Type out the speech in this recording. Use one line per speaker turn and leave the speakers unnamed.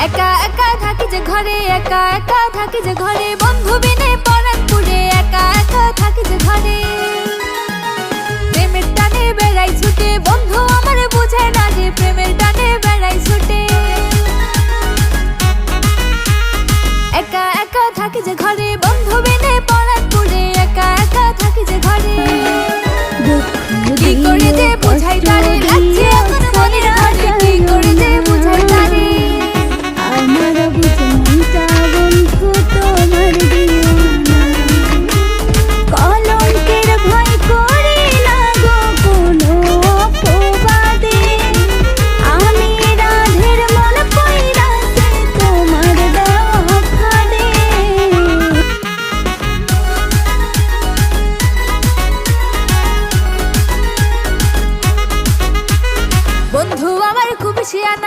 একা একা থাকি যে ঘরে, একা একা থাকি যে ঘরে, বন্ধু বিনে পরাণ পুড়ে, একা একা থাকি যে ঘরে। প্রেমের টানে বেড়াই ছুটে, বন্ধু আমার বুঝে না যে প্রেমের টানে বেড়াই